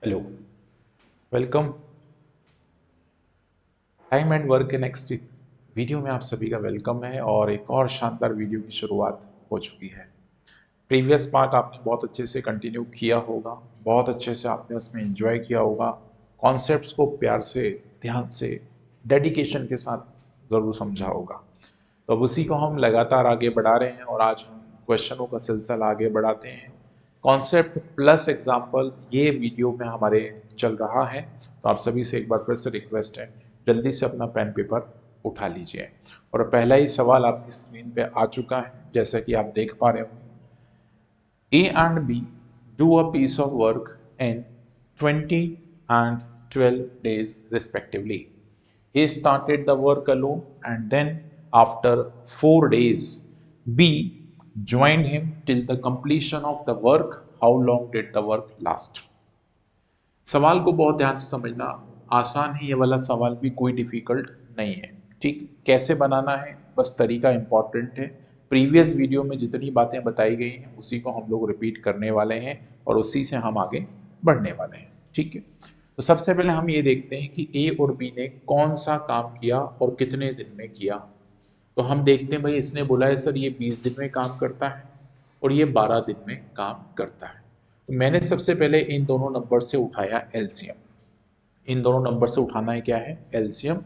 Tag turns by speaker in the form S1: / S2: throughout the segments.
S1: Hello, welcome. Time and work के next video में आप सभी का वेलकम है और एक और शानदार वीडियो की शुरुआत हो चुकी है। प्रीवियस पार्ट आपने बहुत अच्छे से कंटिन्यू किया होगा, बहुत अच्छे से आपने उसमें एंजॉय किया होगा, कॉन्सेप्ट्स को प्यार से, ध्यान से, डेडिकेशन के साथ ज़रूर समझा होगा। तो अब उसी को हम लगातार आगे बढ़ा रहे हैं और आज हम क्वेश्चनों का सिलसिला आगे बढ़ाते हैं। कॉन्सेप्ट प्लस एग्जाम्पल ये वीडियो में हमारे चल रहा है, तो आप सभी से एक बार फिर से रिक्वेस्ट है, जल्दी से अपना पेन पेपर उठा लीजिए। और पहला ही सवाल आपकी स्क्रीन पे आ चुका है, जैसा कि आप देख पा रहे हो। A and B do a piece of work in 20 and 12 days respectively. A started the work alone and then after 4 days, B joined him till the completion of the work. How long did the work last? सवाल को बहुत ध्यान से समझना, आसान है ये वाला सवाल भी, कोई डिफिकल्ट नहीं है। ठीक, कैसे बनाना है बस तरीका इंपॉर्टेंट है। प्रीवियस वीडियो में जितनी बातें बताई गई हैं उसी को हम लोग रिपीट करने वाले हैं और उसी से हम आगे बढ़ने वाले हैं। ठीक है, तो सबसे पहले हम ये देखते हैं कि ए और बी ने कौन सा काम किया और कितने दिन में किया। तो हम देखते हैं भाई, इसने बोला है सर ये 20 दिन में काम करता है और ये 12 दिन में काम करता है। तो मैंने सबसे पहले इन दोनों नंबर से उठाया एलसीएम। इन दोनों नंबर से उठाना है क्या है, एलसीएम,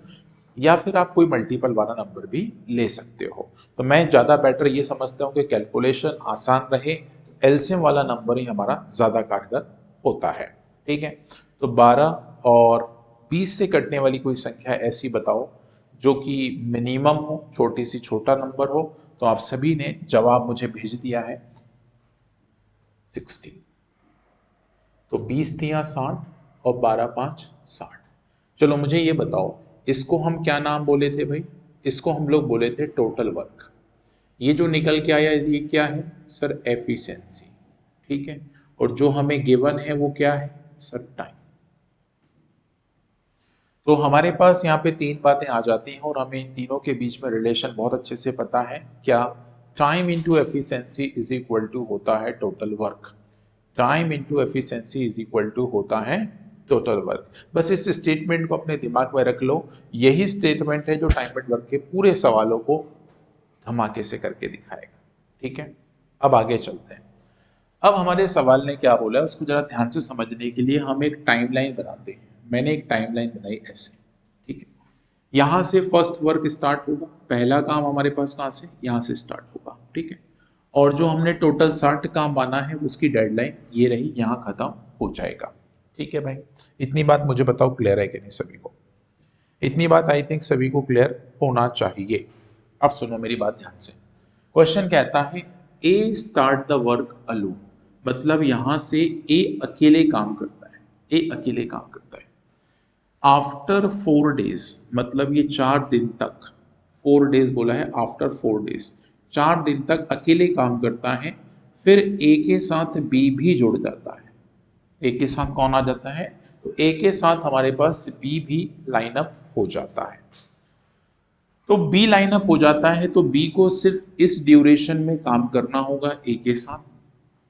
S1: या फिर आप कोई मल्टीपल वाला नंबर भी ले सकते हो। तो मैं ज़्यादा बेटर ये समझता हूँ कि कैलकुलेशन आसान रहे, एलसीएम वाला नंबर ही हमारा ज़्यादा कारगर होता है। ठीक है, तो 12 और 20 से कटने वाली कोई संख्या ऐसी बताओ जो कि मिनिमम हो, छोटी सी छोटा नंबर हो। तो आप सभी ने जवाब मुझे भेज दिया है 60। तो 20 दिया 60 और 12 5 60। चलो मुझे ये बताओ, इसको हम क्या नाम बोले थे भाई, इसको हम लोग बोले थे टोटल वर्क। ये जो निकल के आया ये क्या है सर, एफिशिएंसी। ठीक है, और जो हमें गिवन है वो क्या है सर, टाइम। तो हमारे पास यहाँ पे तीन बातें आ जाती हैं और हमें इन तीनों के बीच में रिलेशन बहुत अच्छे से पता है। क्या, time into efficiency is equal to होता है total work. Time into efficiency is equal to होता है टोटल वर्क। बस इस स्टेटमेंट को अपने दिमाग में रख लो, यही स्टेटमेंट है जो टाइम एंड वर्क के पूरे सवालों को धमाके से करके दिखाएगा। ठीक है, अब आगे चलते हैं। अब हमारे सवाल ने क्या बोला है उसको जरा ध्यान से समझने के लिए हम एक टाइमलाइन बनाते हैं। मैंने एक टाइमलाइन बनाई ऐसे। ठीक है, यहां से फर्स्ट वर्क स्टार्ट होगा, पहला काम हमारे पास कहां से, यहां से स्टार्ट होगा। ठीक है, और जो हमने टोटल 60 काम माना है उसकी डेडलाइन ये रही, यहां खत्म हो जाएगा। ठीक है भाई, इतनी बात मुझे बताओ क्लियर है कि नहीं सभी को। इतनी बात आई थिंक सभी को क्लियर होना चाहिए। अब सुनो मेरी बात ध्यान से। क्वेश्चन कहता है ए स्टार्ट द वर्क अलोन, मतलब यहां से ए अकेले काम करता है, ए अकेले काम करता है। आफ्टर 4 डेज, मतलब ये 4 दिन तक, 4 डेज बोला है, आफ्टर 4 डेज, 4 दिन तक अकेले काम करता है। फिर ए के साथ बी भी जुड़ जाता है। ए के साथ कौन आ जाता है, तो ए के साथ हमारे पास बी भी लाइनअप हो जाता है। तो बी लाइनअप हो जाता है तो बी को सिर्फ इस ड्यूरेशन में काम करना होगा ए के साथ,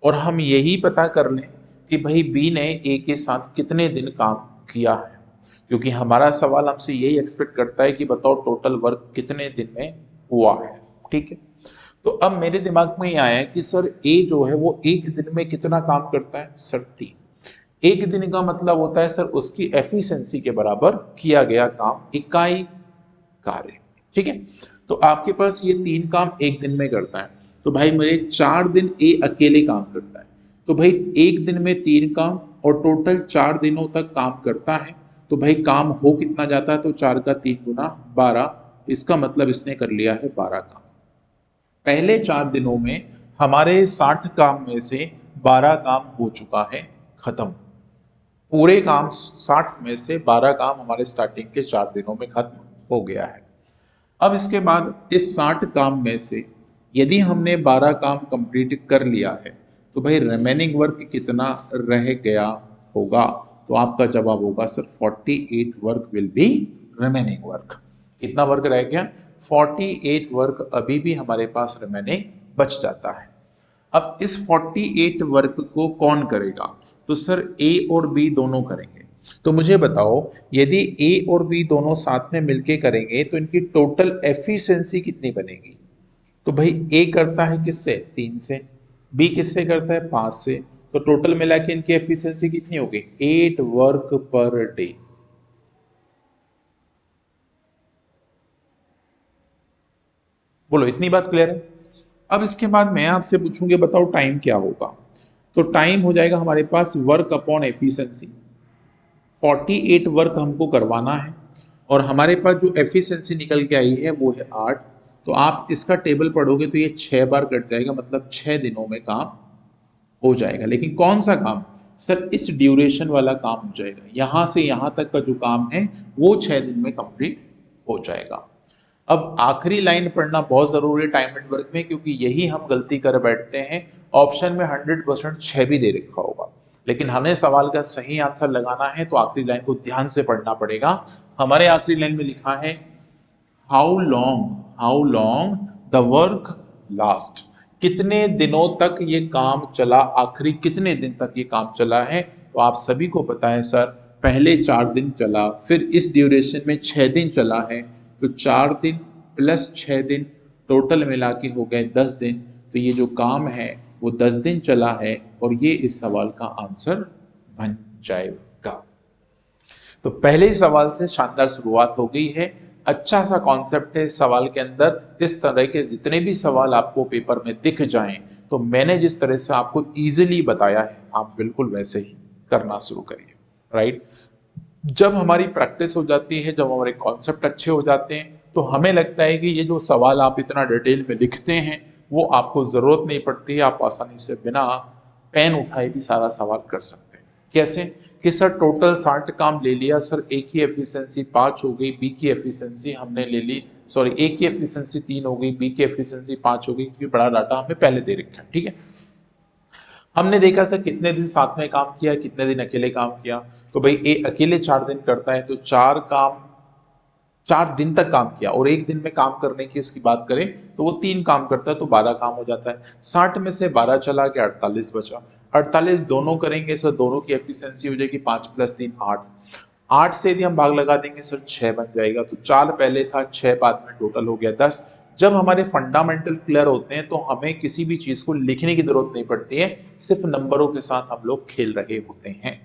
S1: और हम यही पता कर लें कि भाई बी ने ए के साथ कितने दिन काम किया है, क्योंकि हमारा सवाल हमसे यही एक्सपेक्ट करता है कि बताओ टोटल वर्क कितने दिन में हुआ है। ठीक है, तो अब मेरे दिमाग में ये आया कि सर ए जो है वो एक दिन में कितना काम करता है सर, 3। एक दिन का मतलब होता है सर उसकी एफिशिएंसी के बराबर किया गया काम, इकाई कार्य। ठीक है, तो आपके पास ये 3 काम एक दिन में करता है, तो भाई मेरे 4 दिन ए अकेले काम करता है। तो भाई एक दिन में 3 काम और टोटल 4 दिनों तक काम करता है, तो भाई काम हो कितना जाता है, तो 4 का 3 गुना 12। इसका मतलब इसने कर लिया है 12 काम। पहले 4 दिनों में हमारे 60 काम में से 12 काम हो चुका है खत्म। पूरे काम 60 में से 12 काम हमारे स्टार्टिंग के 4 दिनों में खत्म हो गया है। अब इसके बाद इस 60 काम में से यदि हमने 12 काम कंप्लीट कर लिया है, तो भाई रिमेनिंग वर्क कितना रह गया होगा, तो आपका जवाब होगा sir 48 work will be remaining work. कितना वर्क रह गया, 48 वर्क अभी भी हमारे पास रिमेनिंग बच जाता है। अब इस 48 वर्क को कौन करेगा, तो सर ए और बी दोनों करेंगे। तो मुझे बताओ, यदि ए और बी दोनों साथ में मिलके करेंगे तो इनकी टोटल एफिशिएंसी कितनी बनेगी? तो भाई ए करता है किससे? 3 से। बी किससे करता है? 5 से। तो टोटल मिला के इनकी एफिशिएंसी कितनी होगी? 8 वर्क पर डे। बोलो, इतनी बात क्लियर है? अब इसके बाद मैं आपसे पूछूंगी, बताओ टाइम क्या होगा? तो टाइम हो जाएगा हमारे पास वर्क अपॉन एफिशिएंसी। 48 वर्क हमको करवाना है और हमारे पास जो एफिशिएंसी निकल के आई है वो है 8। तो आप इसका टेबल पढ़ोगे तो ये 6 बार कट जाएगा, मतलब 6 दिनों में काम हो जाएगा। लेकिन कौन सा काम? सर इस ड्यूरेशन वाला काम हो जाएगा, यहां से यहां तक का जो काम है वो 6 दिन में कंप्लीट हो जाएगा। अब आखिरी लाइन पढ़ना बहुत जरूरी है टाइम एंड वर्क में, क्योंकि यही हम गलती कर बैठते हैं। ऑप्शन में 100% 6 भी दे रखा होगा, लेकिन हमें सवाल का सही आंसर लगाना है तो आखिरी लाइन को ध्यान से पढ़ना पड़ेगा। हमारे आखिरी लाइन में लिखा है how long the work last. कितने दिनों तक ये काम चला, आखिरी कितने दिन तक ये काम चला है? तो आप सभी को पता है सर, पहले 4 दिन चला, फिर इस ड्यूरेशन में 6 दिन चला है, तो 4 दिन प्लस 6 दिन टोटल मिला के हो गए 10 दिन। तो ये जो काम है वो 10 दिन चला है और ये इस सवाल का आंसर बन जाएगा। तो पहले ही सवाल से शानदार शुरुआत हो गई है। अच्छा सा कॉन्सेप्ट है इस सवाल के अंदर। इस तरह के जितने भी सवाल आपको पेपर में दिख जाएं, तो मैंने जिस तरह से आपको इजीली बताया है आप बिल्कुल वैसे ही करना शुरू करिए। राइट? जब हमारी प्रैक्टिस हो जाती है, जब हमारे कॉन्सेप्ट अच्छे हो जाते हैं, तो हमें लगता है कि ये जो सवाल आप इतना डिटेल में लिखते हैं वो आपको जरूरत नहीं पड़ती है, आप आसानी से बिना पेन उठाए भी सारा सवाल कर सकते हैं। कैसे? कि सर टोटल 60 काम ले लिया, सर ए की एफिशिएंसी 5 हो गई, बी की एफिशिएंसी हमने ले ली, सॉरी ए की एफिशिएंसी 3 हो गई, बी की एफिशिएंसी 5 हो गई, क्योंकि बड़ा डाटा हमें पहले दे रखा है। ठीक है, हमने देखा सर कितने दिन साथ में काम किया, कितने दिन अकेले काम किया। तो भाई ए अकेले 4 दिन करता है, तो 4 दिन तक काम किया, और एक दिन में काम करने की उसकी बात करें तो वो 3 काम करता है, तो 12 काम हो जाता है। 60 में से 12 चला गया, 48 बचा। 48 दोनों करेंगे सर, दोनों की एफिशिएंसी हो जाएगी 5 + 3 8। 8 से यदि हम भाग लगा देंगे सर 6 बन जाएगा, तो 4 पहले था, 6 बाद में, टोटल हो गया 10। जब हमारे फंडामेंटल क्लियर होते हैं तो हमें किसी भी चीज को लिखने की जरूरत नहीं पड़ती है, सिर्फ नंबरों के साथ हम लोग खेल रहे होते हैं।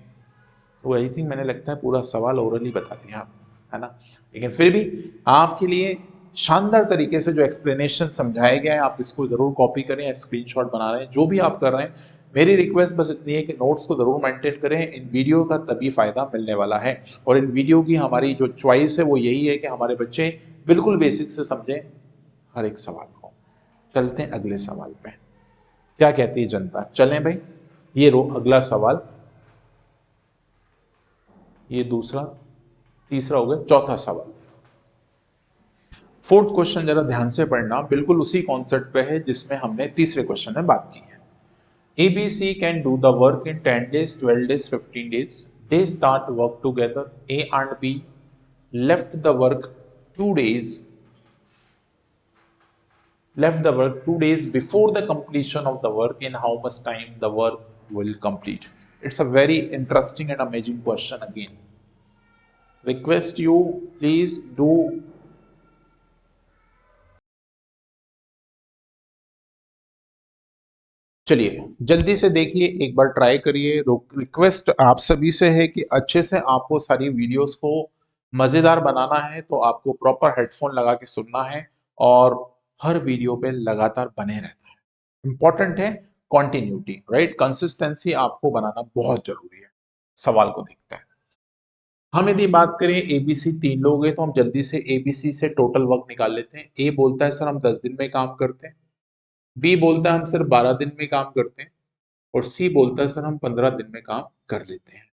S1: तो आई थिंक मैंने लगता है पूरा सवाल ओरली बता दिया आप, है ना? लेकिन फिर भी आपके लिए शानदार तरीके से जो एक्सप्लेनेशन समझाया गया है, आप इसको जरूर कॉपी करें, स्क्रीनशॉट बना रहे हैं, जो भी आप कर रहे हैं। मेरी रिक्वेस्ट बस इतनी है कि नोट्स को जरूर मेंटेन करें, इन वीडियो का तभी फायदा मिलने वाला है। और इन वीडियो की हमारी जो चॉइस है वो यही है कि हमारे बच्चे बिल्कुल बेसिक से समझें हर एक सवाल को। चलते हैं अगले सवाल पे। क्या कहती है जनता? चलें भाई, ये रो अगला सवाल, ये दूसरा, तीसरा हो गया, चौथा सवाल। फोर्थ क्वेश्चन जरा ध्यान से पढ़ना, बिल्कुल उसी कॉन्सेप्ट पे है जिसमें हमने तीसरे क्वेश्चन में बात की है। ABC can do the work in 10 days, 12 days, 15 days. They start work together. A and B left the work 2 days, left the work 2 days before the completion of the work. In how much time the work will complete? It's a very interesting and amazing question again. Request you, please do चलिए जल्दी से देखिए, एक बार try करिए। Request आप सभी से है कि अच्छे से आपको सारी वीडियोस को मजेदार बनाना है, तो आपको प्रॉपर हेडफोन लगा के सुनना है और हर वीडियो पे लगातार बने रहना है। इंपॉर्टेंट है कॉन्टिन्यूटी, राइट? कंसिस्टेंसी आपको बनाना बहुत जरूरी है। सवाल को देखते हैं। हम यदि बात करें एबीसी 3 लोग हैं, तो हम जल्दी से एबीसी से टोटल वर्क निकाल लेते हैं। ए बोलता है सर हम 10 दिन में काम करते हैं, बी बोलता है हम सिर्फ 12 दिन में काम करते हैं, और सी बोलता है सर हम 15 दिन में काम कर लेते हैं।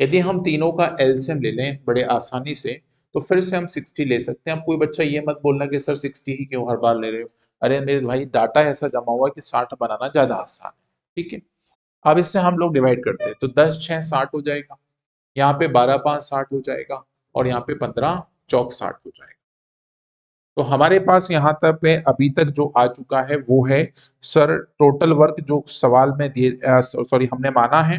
S1: यदि हम तीनों का एलसीएम ले लें बड़े आसानी से, तो फिर से हम 60 ले सकते हैं। अब कोई बच्चा ये मत बोलना कि सर 60 ही क्यों हर बार ले रहे हो। अरे मेरे भाई, डाटा ऐसा जमा हुआ है कि 60 बनाना ज्यादा आसान है। ठीक है, अब इससे हम लोग डिवाइड करते हैं, तो 10 6 60 हो जाएगा, यहाँ पे 12 5 60 हो जाएगा, और यहाँ पे 15 चौक 60 हो जाएगा। तो हमारे पास यहाँ तक पे अभी तक जो आ चुका है वो है सर टोटल वर्क जो सवाल में दिए, सॉरी हमने माना है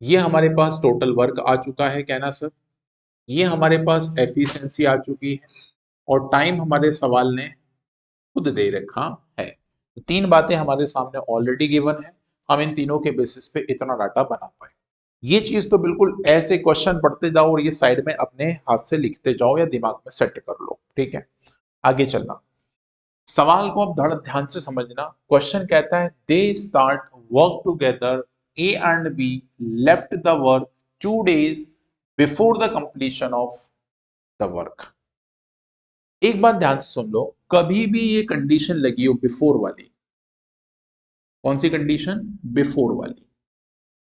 S1: ये हमारे पास टोटल वर्क आ चुका है, कहना सर। ये हमारे पास एफिशिएंसी आ चुकी है और टाइम हमारे सवाल ने खुद दे रखा है। तो तीन बातें हमारे सामने ऑलरेडी गिवन है, हम इन तीनों के बेसिस पे इतना डाटा बना पाए। ये चीज तो बिल्कुल ऐसे क्वेश्चन पढ़ते जाओ और ये साइड में अपने हाथ से लिखते जाओ या दिमाग में सेट कर लो, ठीक है। आगे चलना, सवाल को अब थोड़ा ध्यान से समझना। क्वेश्चन कहता है they start work together, A and B left the work 2 days before the completion of the work. एक बात ध्यान से सुन लो, कभी भी ये कंडीशन लगी हो बिफोर वाली, कौन सी कंडीशन, बिफोर वाली,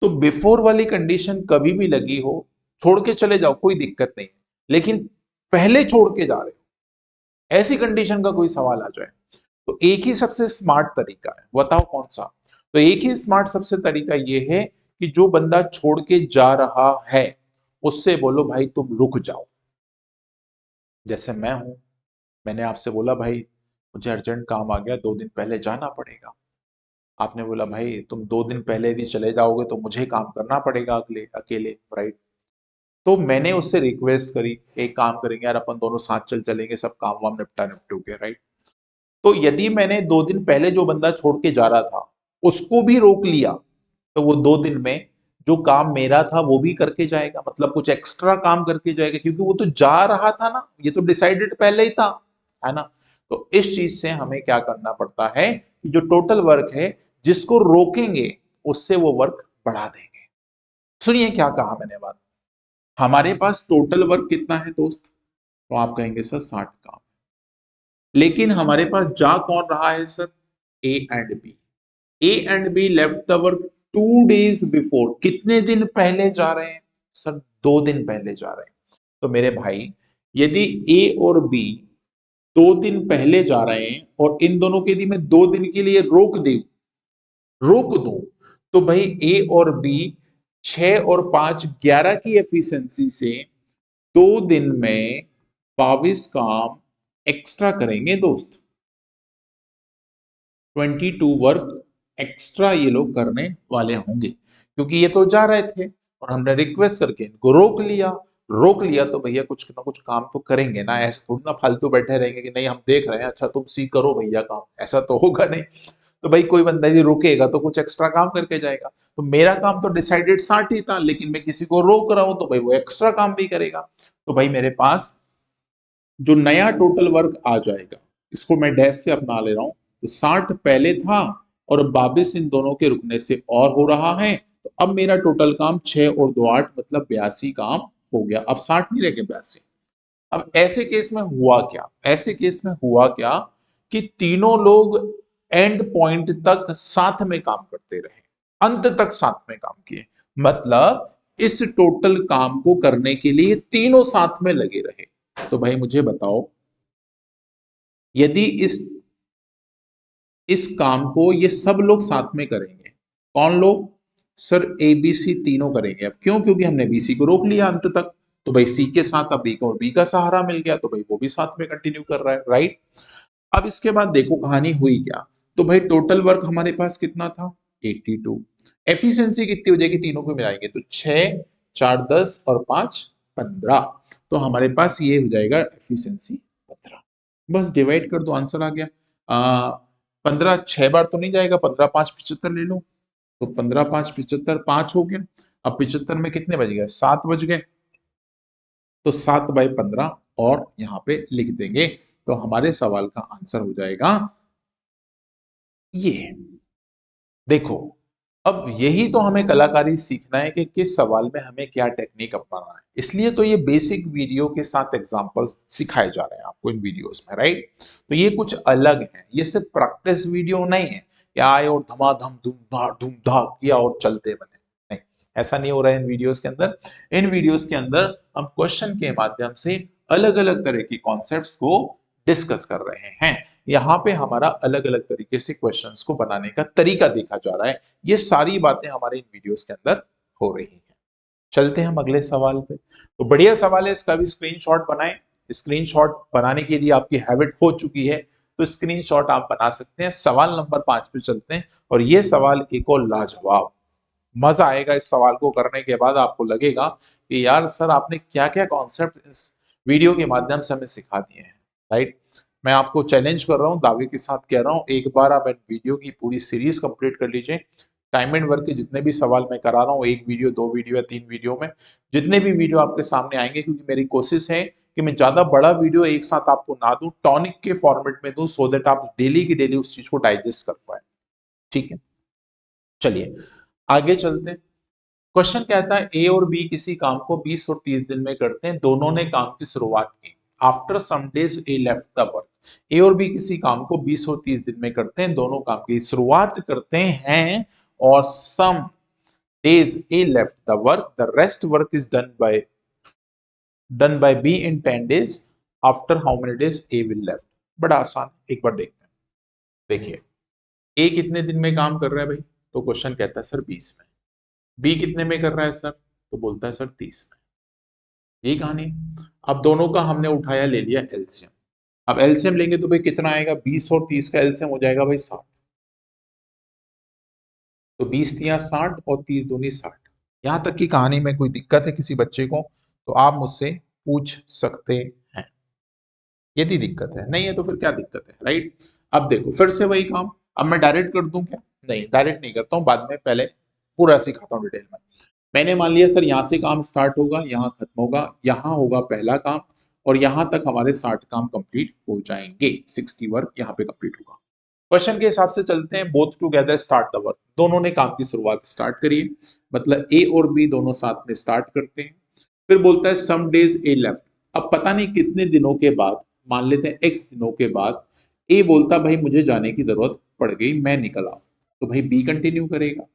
S1: तो बिफोर वाली कंडीशन कभी भी लगी हो, छोड़ के चले जाओ कोई दिक्कत नहीं, लेकिन पहले छोड़ के जा रहे हो, ऐसी कंडीशन का कोई सवाल आ जाए तो एक ही सबसे स्मार्ट तरीका है, बताओ कौन सा। तो एक ही स्मार्ट सबसे तरीका ये है कि जो बंदा छोड़ के जा रहा है उससे बोलो भाई तुम रुक जाओ। जैसे मैं हूं, मैंने आपसे बोला भाई मुझे अर्जेंट काम आ गया, 2 दिन पहले जाना पड़ेगा। आपने बोला भाई तुम 2 दिन पहले यदि चले जाओगे तो मुझे काम करना पड़ेगा अगले अकेले, राइट। तो मैंने उससे रिक्वेस्ट करी, एक काम करेंगे यार अपन दोनों साथ चलेंगे, सब काम वाम निपटा निपटू के, राइट। तो यदि मैंने 2 दिन पहले जो बंदा छोड़ के जा रहा था उसको भी रोक लिया, तो वो 2 दिन में जो काम मेरा था वो भी करके जाएगा, मतलब कुछ एक्स्ट्रा काम करके जाएगा, क्योंकि वो तो जा रहा था ना, ये तो डिसाइडेड पहले ही था, है ना। तो इस चीज से हमें क्या करना पड़ता है कि जो टोटल वर्क है जिसको रोकेंगे उससे वो वर्क बढ़ा देंगे। सुनिए क्या कहा मैंने बात, हमारे पास टोटल वर्क कितना है दोस्त, तो आप कहेंगे सर 60 काम, लेकिन हमारे पास जा कौन रहा है sir, A and B. A and B left the work 2 days before, कितने दिन पहले जा रहे हैं सर, 2 दिन पहले जा रहे हैं। तो मेरे भाई यदि ए और बी 2 दिन पहले जा रहे हैं और इन दोनों के यदि मैं 2 दिन के लिए रोक दूं, तो भाई ए और बी 6 और 5 11 की एफिशिएंसी से 2 दिन में 22 काम एक्स्ट्रा करेंगे दोस्त। 22 वर्क एक्स्ट्रा ये लोग करने वाले होंगे, क्योंकि ये तो जा रहे थे और हमने रिक्वेस्ट करके इनको रोक लिया तो भैया कुछ ना कुछ काम तो करेंगे ना, ऐसे थोड़ी ना फालतू बैठे रहेंगे कि नहीं हम देख रहे हैं, अच्छा तुम सी करो भैया काम, ऐसा तो होगा नहीं। तो भाई कोई बंदा यदि रुकेगा तो कुछ एक्स्ट्रा काम करके जाएगा। तो मेरा काम तो डिसाइडेड 60 ही था, लेकिन मैं किसी को रोक रहा हूं तो भाई वो एक्स्ट्रा काम भी करेगा। तो भाई मेरे पास जो नया टोटल वर्क आ जाएगा, इसको मैं डैश से अपना ले रहा हूं, तो 60 पहले था और 22 इन दोनों के रुकने से और हो रहा है, तो अब मेरा टोटल काम 6 और 2 8 मतलब 82 काम हो गया, अब 60 नहीं रह गए 82। अब ऐसे केस में हुआ क्या, ऐसे केस में हुआ क्या कि तीनों लोग एंड पॉइंट तक साथ में काम करते रहे, अंत तक साथ में काम किए, मतलब इस टोटल काम को करने के लिए तीनों साथ में लगे रहे। तो भाई मुझे बताओ, यदि इस काम को ये सब लोग साथ में करेंगे, कौन लोग सर, ए बी सी तीनों करेंगे। अब क्यों, क्योंकि हमने बी सी को रोक लिया अंत तक, तो भाई सी के साथ अब बी को और बी का सहारा मिल गया, तो भाई वो भी साथ में कंटिन्यू कर रहा है, राइट। अब इसके बाद देखो कहानी हुई क्या, तो भाई टोटल वर्क हमारे पास कितना था 82, एफिशिएंसी कितनी हो जाएगी, तीनों को मिलाएंगे तो 6 4 10 और 5 15, तो हमारे पास ये हो जाएगा एफिशिएंसी 15। बस डिवाइड कर दो, आंसर आ गया। 15 6 बार तो नहीं जाएगा, 15 5 75 ले लो, तो 15 5 75 5 हो गया। अब 75 में कितने बज गए, 7 बज गए, तो 7/15 और यहाँ पे लिख देंगे, तो हमारे सवाल का आंसर हो जाएगा ये। देखो अब यही तो हमें कलाकारी सीखना है कि किस सवाल में हमें क्या टेक्निक अपनाना है, इसलिए तो ये बेसिक वीडियो के साथ एग्जांपल्स सिखाए जा रहे हैं आपको इन वीडियोस में, राइट। तो ये कुछ अलग है, ये सिर्फ प्रैक्टिस वीडियो नहीं है कि आए और धमाधम धूम धा किया और चलते बने, नहीं, ऐसा नहीं हो रहा है इन वीडियोस के अंदर। इन वीडियोस के अंदर हम क्वेश्चन के माध्यम से अलग अलग तरह की कॉन्सेप्ट्स को डिस्कस कर रहे हैं। यहाँ पे हमारा अलग अलग तरीके से क्वेश्चंस को बनाने का तरीका देखा जा रहा है, ये सारी बातें हमारे इन वीडियोस के अंदर हो रही हैं। चलते हैं हम अगले सवाल पे। तो बढ़िया सवाल है, इसका भी स्क्रीनशॉट बनाएं। स्क्रीनशॉट बनाने की यदि आपकी हैबिट हो चुकी है तो स्क्रीनशॉट आप बना सकते हैं। सवाल नंबर 5 पे चलते हैं और ये सवाल एक और लाजवाब, मजा आएगा इस सवाल को करने के बाद। आपको लगेगा कि यार सर आपने क्या क्या कॉन्सेप्ट इस वीडियो के माध्यम से हमें सिखा दिए हैं, राइट। मैं आपको चैलेंज कर रहा हूँ, दावे के साथ कह रहा हूँ, एक बार आप वीडियो की पूरी सीरीज कंप्लीट कर लीजिए। टाइम एंड वर्क के जितने भी सवाल मैं करा रहा हूँ, एक वीडियो, 2 वीडियो या 3 वीडियो में, जितने भी वीडियो आपके सामने आएंगे, क्योंकि मेरी कोशिश है कि मैं ज्यादा बड़ा वीडियो एक साथ आपको ना दूं, टॉनिक के फॉर्मेट में दूं, सो दैट आप डेली की डेली उस चीज को डाइजेस्ट कर पाए। ठीक है, चलिए आगे चलते हैं। क्वेश्चन कहता है ए और बी किसी काम को 20 और 30 दिन में करते हैं, दोनों ने काम की शुरुआत की। After some days A left the work. A और बी किसी काम को 20 और 30 दिन में करते हैं, दोनों काम की शुरुआत करते हैं, और some days A left the work, the rest work is done by B in 10 days. After how many days A will left. बड़ा आसान, एक बार देखते हैं। देखिए ए कितने दिन में काम कर रहा है भाई, तो क्वेश्चन कहता है सर 20 में। बी कितने में कर रहा है सर, तो बोलता है सर 30 में। यही कहानी है। अब दोनों का हमने उठाया, ले लिया एलसीएम। अब एलसीएम लेंगे तो भाई कितना आएगा, 20 और 30 का एलसीएम हो जाएगा भाई 60। तो 20 तिया 60 और 30 दूनी 60। यहां तक की कहानी में कोई दिक्कत है किसी बच्चे को तो आप मुझसे पूछ सकते हैं। यदि दिक्कत है, नहीं है तो फिर क्या दिक्कत है, राइट। अब देखो फिर से वही काम। अब मैं डायरेक्ट कर दूं क्या, नहीं डायरेक्ट नहीं करता हूं, बाद में पहले पूरा सिखाता हूं डिटेल में। मैंने मान लिया सर यहाँ से काम स्टार्ट होगा, यहाँ खत्म होगा, यहाँ होगा पहला काम, और यहाँ तक हमारे 60 काम कंप्लीट हो जाएंगे, 60 वर्क यहाँ पे कंप्लीट होगा। क्वेश्चन के हिसाब से चलते हैं, both together start the work, दोनों ने काम की शुरुआत स्टार्ट करी है, मतलब ए और बी दोनों साथ में स्टार्ट करते हैं। फिर बोलता है सम डेज ए लेफ्ट। अब पता नहीं कितने दिनों के बाद, मान लेते हैं एक्स दिनों के बाद, ए बोलता भाई मुझे जाने की जरूरत पड़ गई, मैं निकला, तो भाई बी कंटिन्यू करेगा,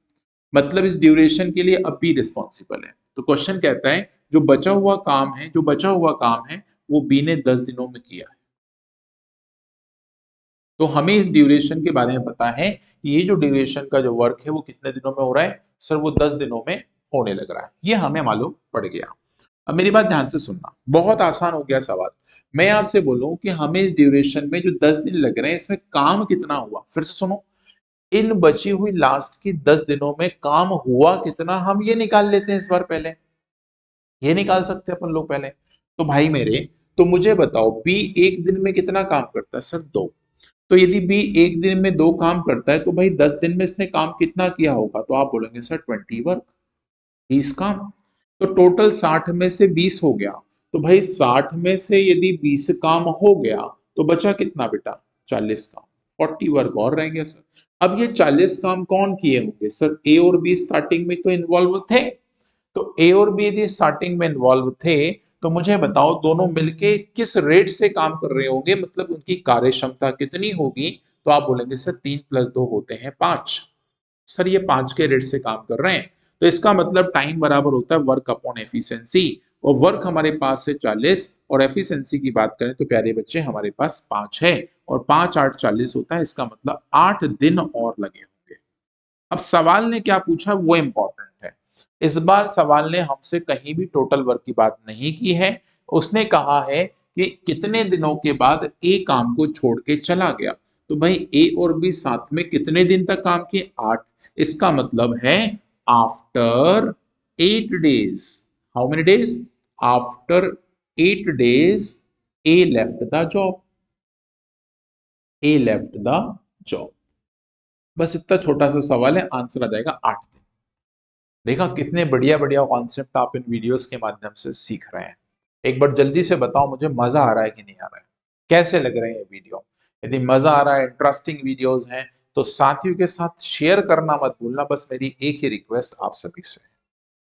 S1: मतलब इस ड्यूरेशन के लिए अब बी रिस्पॉन्सिबल है। तो क्वेश्चन कहता है जो बचा हुआ काम है, जो बचा हुआ काम है वो बी ने 10 दिनों में किया है। तो हमें इस ड्यूरेशन के बारे में पता है कि ये जो ड्यूरेशन का जो वर्क है वो कितने दिनों में हो रहा है, सर वो 10 दिनों में होने लग रहा है, ये हमें मालूम पड़ गया। अब मेरी बात ध्यान से सुनना, बहुत आसान हो गया सवाल। मैं आपसे बोलूं कि हमें इस ड्यूरेशन में जो 10 दिन लग रहे हैं इसमें काम कितना हुआ, फिर से सुनो, इन बची हुई लास्ट की 10 दिनों में काम हुआ कितना, हम ये निकाल लेते हैं इस बार, पहले ये निकाल सकते हैं अपन लोग पहले। तो भाई मेरे, तो मुझे बताओ बी एक दिन में कितना काम करता है, सर 2। तो यदि बी एक दिन में 2 काम करता है तो भाई 10 दिन में इसने काम कितना किया होगा, तो आप बोलेंगे सर 20 वर्क, 20 काम। तो टोटल 60 में से 20 हो गया, तो भाई 60 में से यदि 20 काम हो गया तो बचा कितना बेटा, 40 काम, 40 वर्क और रह गया सर। अब ये 40 काम कौन किए होंगे, सर ए और बी स्टार्टिंग में तो इन्वॉल्व थे, तो ए और बी यदि स्टार्टिंग में इन्वॉल्व थे, तो मुझे बताओ दोनों मिलके किस रेट से काम कर रहे होंगे, मतलब उनकी कार्य क्षमता कितनी होगी, तो आप बोलेंगे सर 3 + 2 होते हैं 5। सर ये 5 के रेट से काम कर रहे हैं, तो इसका मतलब टाइम बराबर होता है वर्क अपॉन एफिशिएंसी, और वर्क हमारे पास है 40, और एफिशिएंसी की बात करें तो प्यारे बच्चे हमारे पास 5 है, और 5 8 40 होता है, इसका मतलब 8 दिन और लगे होंगे। अब सवाल ने क्या पूछा वो इंपॉर्टेंट है। इस बार सवाल ने हमसे कहीं भी टोटल वर्क की बात नहीं की है, उसने कहा है कि कितने दिनों के बाद ए काम को छोड़ के चला गया। तो भाई ए और बी साथ में कितने दिन तक काम किए, 8। इसका मतलब है after 8 days, how many days, after 8 days A left the job, A left the job. बस इतना छोटा सा सवाल है, आंसर आ जाएगा 8 दिन। देखा कितने बढ़िया बढ़िया कॉन्सेप्ट आप इन वीडियोस के माध्यम से सीख रहे हैं। एक बार जल्दी से बताओ मुझे, मजा आ रहा है कि नहीं आ रहा है, कैसे लग रहे हैं वीडियो। यदि मजा आ रहा है, इंटरेस्टिंग वीडियोस हैं, तो साथियों के साथ शेयर करना मत भूलना, बस मेरी एक ही रिक्वेस्ट आप सभी से,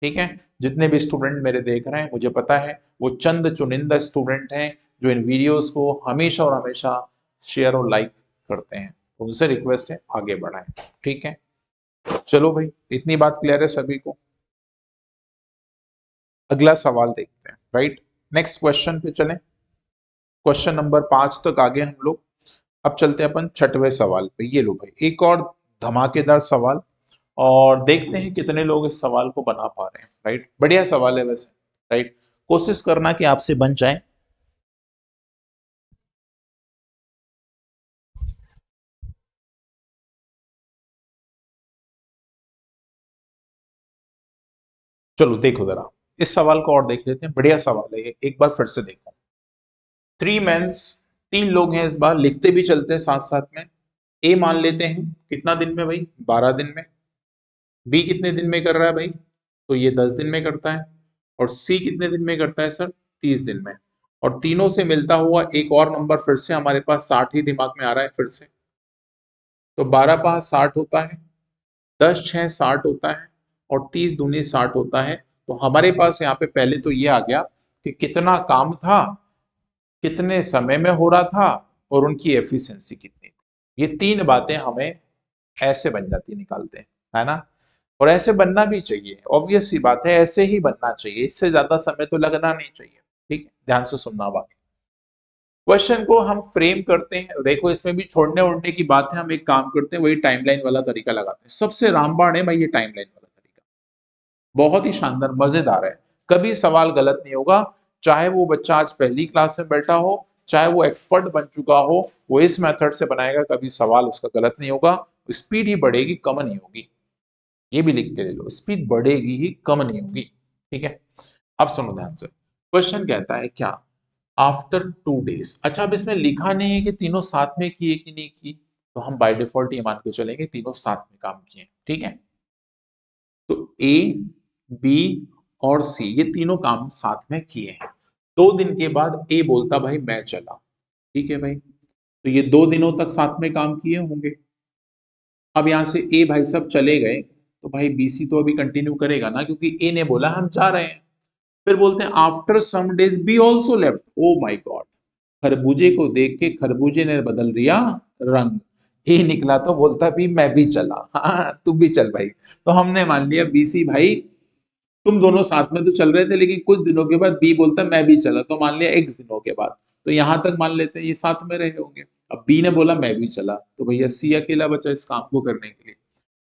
S1: ठीक है। जितने भी स्टूडेंट मेरे देख रहे हैं, मुझे पता है वो चंद चुनिंदा स्टूडेंट हैं जो इन वीडियोस को हमेशा और हमेशा शेयर और लाइक करते हैं, उनसे रिक्वेस्ट है आगे बढ़ाएं, ठीक है। चलो भाई, इतनी बात क्लियर है सभी को। अगला सवाल देखते हैं, राइट। नेक्स्ट क्वेश्चन पे चलें। क्वेश्चन नंबर 5 तक आगे हम लोग, अब चलते हैं अपन छठवें सवाल पे। ये लो भाई एक और धमाकेदार सवाल, और देखते हैं कितने लोग इस सवाल को बना पा रहे हैं, राइट। बढ़िया सवाल है वैसे, राइट। कोशिश करना कि आपसे बन जाए। चलो देखो जरा, इस सवाल को और देख लेते हैं, बढ़िया सवाल है ये, एक बार फिर से देखो। 3 मेंस, 3 लोग हैं इस बार, लिखते भी चलते हैं साथ साथ में। ए मान लेते हैं कितना दिन में भाई, 12 दिन में। बी कितने दिन में कर रहा है भाई, तो ये 10 दिन में करता है। और सी कितने दिन में करता है सर, 30 दिन में। और तीनों से मिलता हुआ एक और नंबर फिर से हमारे पास 60 ही दिमाग में आ रहा है फिर से। तो 12×5 = 60 होता है, 10×6 = 60 होता है, और 30×2 = 60 होता है। तो हमारे पास यहाँ पे पहले तो ये आ गया कि कितना काम था, कितने समय में हो रहा था, और उनकी एफिशिएंसी कितनी थी। ये 3 बातें हमें ऐसे बन जाती, निकालते हैं, है ना। और ऐसे बनना भी चाहिए, ऑब्वियस सी बात है, ऐसे ही बनना चाहिए, इससे ज्यादा समय तो लगना नहीं चाहिए। ठीक है, ध्यान से सुनना बाकी। क्वेश्चन को हम फ्रेम करते हैं, देखो इसमें भी छोड़ने उड़ने की बात है, हम एक काम करते हैं, वही टाइमलाइन वाला तरीका लगाते हैं। सबसे रामबाण है भाई ये टाइमलाइन वाला तरीका, बहुत ही शानदार मजेदार है। कभी सवाल गलत नहीं होगा, चाहे वो बच्चा आज पहली क्लास में बैठा हो, चाहे वो एक्सपर्ट बन चुका हो, वो इस मेथड से बनाएगा, कभी सवाल उसका गलत नहीं होगा। स्पीड ही बढ़ेगी, कम नहीं होगी। ये भी लिख के ले लो, स्पीड बढ़ेगी ही, कम नहीं होगी। ठीक है, अब सुनो ध्यान से। क्वेश्चन कहता है क्या, आफ्टर 2 डेज। अच्छा, अब इसमें लिखा नहीं है कि तीनों साथ में किए कि नहीं किए, तो हम बाय डिफॉल्ट ये मान के चलेंगे तीनों साथ में काम किए। ठीक है, तो ए, बी और सी ये तीनों काम साथ में किए हैं। 2 दिन के बाद ए बोलता भाई मैं चला। ठीक है भाई, तो ये 2 दिनों तक साथ में काम किए होंगे। अब यहां से ए भाई सब चले गए, तो भाई बीसी तो अभी कंटिन्यू करेगा ना, क्योंकि ए ने बोला हम जा रहे हैं। फिर बोलते हैं after some days B also left. Oh my god, खरबूजे को देख के खरबूजे ने बदल दिया रंग। ए निकला तो बोलता भी मैं भी चला, हाँ तू भी चल भाई। तो हमने मान लिया बीसी भाई, तुम दोनों साथ में तो चल रहे थे, लेकिन कुछ दिनों के बाद बी बोलता मैं भी चला, तो मान लिया x दिनों के बाद। तो यहां तक मान लेते हैं ये साथ में रहे होंगे। अब बी ने बोला मैं भी चला, तो भैया सी अकेला बचा इस काम को करने के लिए।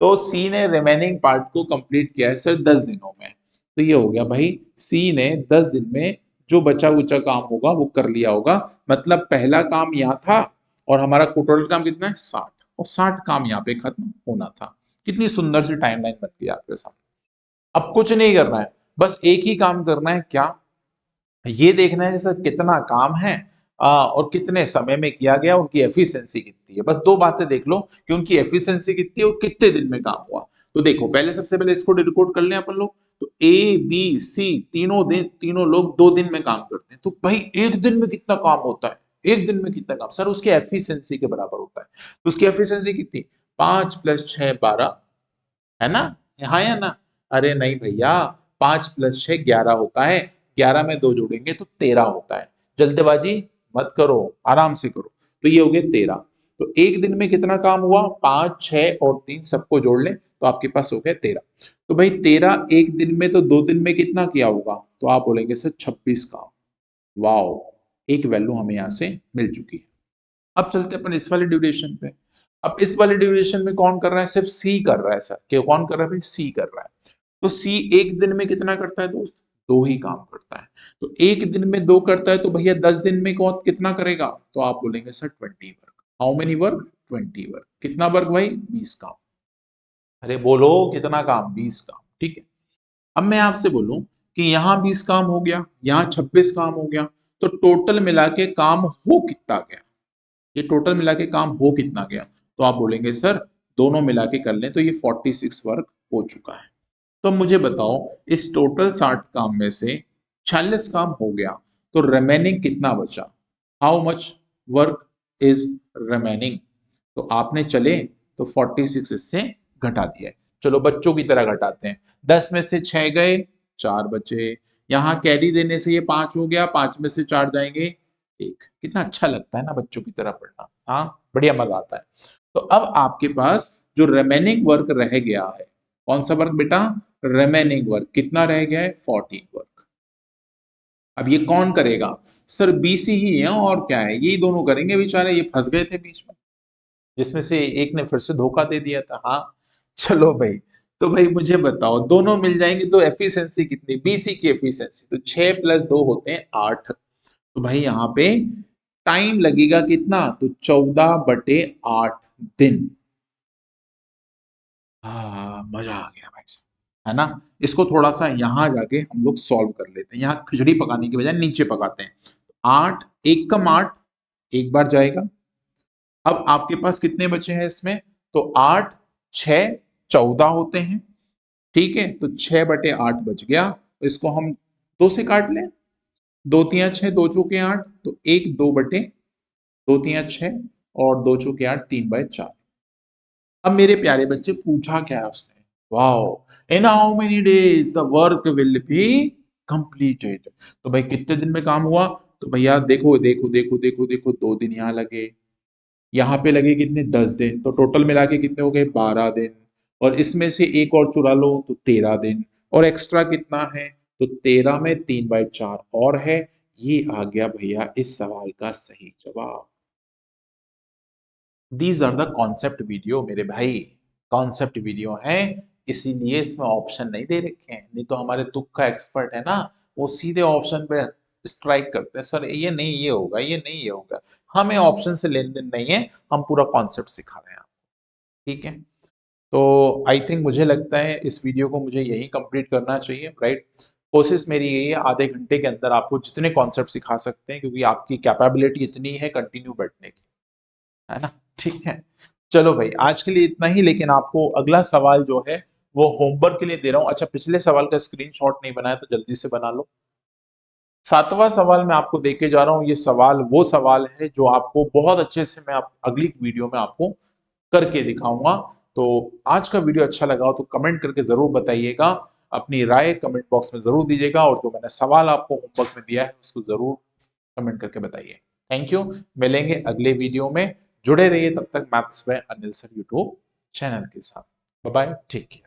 S1: तो सी ने रिमेनिंग पार्ट को कंप्लीट किया है सर 10 दिनों में। तो ये हो गया भाई, सी ने 10 दिन में जो बचा उचा काम होगा वो कर लिया होगा। मतलब पहला काम यहाँ था, और हमारा टोटल काम कितना है 60, और 60 काम यहाँ पे खत्म होना था। कितनी सुंदर सी टाइमलाइन बन गई आपके सामने। अब कुछ नहीं करना है, बस एक ही काम करना है, क्या, ये देखना है सर कितना काम है, और कितने समय में किया गया, उनकी एफिशिएंसी कितनी है। बस 2 बातें देख लो कि उनकी एफिशिएंसी कितनी है और कितने दिन में काम हुआ। तो देखो पहले, सबसे पहले इसको डिकोड कर लें अपन लोग। तो ए बी सी तीनों लोग 2 दिन में काम करते हैं, तो भाई एक दिन में कितना काम होता है, एक दिन में कितना काम सर उसके एफिशिएंसी के बराबर होता है। तो उसकी एफिशिएंसी कितनी, 5 + 6 = 12, है ना, हाँ या ना। अरे नहीं भैया, 5 + 6 = 11 होता है, 11 में 2 जोड़ेंगे तो 13 होता है। जल्दबाजी मत करो, आराम से करो। तो ये हो गया 13। तो एक दिन में कितना काम हुआ, 5, 6 और 3 सबको जोड़ लें तो आपके पास हो गया 13। तो भाई 13 एक दिन में, तो 2 दिन में कितना किया होगा, तो आप बोलेंगे सर 26 काम। वाओ, एक वैल्यू हमें यहाँ से मिल चुकी है। अब चलते अपन इस वाले ड्यूरेशन पे। अब इस वाले ड्यूरेशन में कौन कर रहा है, सिर्फ सी कर रहा है सर, क्यों कौन कर रहा है भाई, सी कर रहा है। तो सी एक दिन में कितना करता है दोस्त, 2 ही काम करता है। तो एक दिन में 2 करता है, तो भैया 10 दिन में कौन कितना करेगा, तो आप बोलेंगे sir 20 work. How many work, 20 work. कितना वर्क भाई, 20 काम। अरे बोलो कितना काम, 20 काम। ठीक है, अब मैं आपसे बोलूं कि यहाँ 20 काम हो गया, यहाँ 26 काम हो गया, तो टोटल मिला के काम हो कितना गया, ये टोटल मिला के काम हो कितना गया। तो आप बोलेंगे सर दोनों मिला के कर लें तो ये 46 वर्क हो चुका है। तो मुझे बताओ, इस टोटल 60 काम में से 46 काम हो गया, तो रिमेनिंग कितना बचा, how much work is remaining. तो आपने चले तो 46 इससे घटा दिया है। चलो बच्चों की तरह घटाते हैं, 10 में से 6 गए, 4 बचे। यहाँ कैरी देने से ये 5 हो गया, 5 में से 4 जाएंगे, 1। कितना अच्छा लगता है ना बच्चों की तरह पढ़ना, हाँ बढ़िया मजा आता है। तो अब आपके पास जो रिमेनिंग वर्क रह गया है, कौन सा वर्क बेटा, रिमेनिंग वर्क कितना रह गया है, 14 वर्क। अब ये कौन करेगा, सर बीसी ही है, और क्या है, यही दोनों करेंगे बेचारे, ये फंस गए थे बीच में, जिसमें से एक ने फिर से धोखा दे दिया था। हाँ चलो भाई, तो भाई मुझे बताओ दोनों मिल जाएंगे तो एफिशिएंसी कितनी, बीसी की एफिशिएंसी तो 6 + 2 होते हैं 8। तो भाई यहाँ पे टाइम लगेगा कितना, तो 14/8 दिन। हाँ मजा आ गया भाई साहब, है ना। इसको थोड़ा सा यहाँ जाके हम लोग सॉल्व कर लेते हैं, यहाँ खिचड़ी पकाने की बजाय नीचे पकाते हैं। 8 एक कम 8 एक बार जाएगा। अब आपके पास कितने बचे हैं इसमें, तो 8 6 14 होते हैं, ठीक है। तो 6/8 बच गया, तो इसको हम 2 से काट लें। 2 तिया 6, 2 चौके 8, तो 1 2 बटे 2 तिया 6 और 2 चौके 8 3/4। अब मेरे प्यारे बच्चे पूछा क्या है उसने, wow in how many days the work will be completed. तो भाई कितने दिन में काम हुआ, तो भैया देखो देखो देखो देखो देखो 2 दिन यहाँ लगे, यहाँ पे लगे कितने 10 दिन, तो टोटल मिला के कितने हो गए 12 दिन। और इसमें से एक और चुरा लो तो 13 दिन, और एक्स्ट्रा कितना है, तो 13 में 3/4 और है। ये आ गया भैया इस सवाल का सही जवाब। These are the concept video मेरे भाई, कॉन्सेप्ट वीडियो है, इसीलिए इसमें ऑप्शन नहीं दे रखे हैं, नहीं तो हमारे तुक का एक्सपर्ट है ना, वो सीधे ऑप्शन पे स्ट्राइक करते हैं, सर ये नहीं ये होगा, ये नहीं ये होगा। हमें ऑप्शन से लेन देन नहीं है, हम पूरा कॉन्सेप्ट सिखा रहे हैं आपको, ठीक है। तो आई थिंक मुझे लगता है इस वीडियो को मुझे यही कंप्लीट करना चाहिए, राइट। कोशिश मेरी यही है आधे घंटे के अंदर आपको जितने कॉन्सेप्ट सिखा सकते हैं, क्योंकि आपकी कैपेबिलिटी इतनी है कंटिन्यू बैठने की, है ना, ठीक है। चलो भाई आज के लिए इतना ही, लेकिन आपको अगला सवाल जो है वो होमवर्क के लिए दे रहा हूं। अच्छा पिछले सवाल का स्क्रीनशॉट नहीं बनाया तो जल्दी से बना लो। 7वां सवाल मैं आपको देके जा रहा हूं, ये सवाल वो सवाल है जो आपको बहुत अच्छे से मैं अगली वीडियो में आपको करके दिखाऊंगा। तो आज का वीडियो अच्छा लगा हो तो कमेंट करके जरूर बताइएगा, अपनी राय कमेंट बॉक्स में जरूर दीजिएगा, और जो मैंने सवाल आपको होमवर्क में दिया है उसको जरूर कमेंट करके बताइए। थैंक यू, मिलेंगे अगले वीडियो में। जुड़े रहिए तब तक maths by Anil sir YouTube channel के साथ। Bye bye, take care.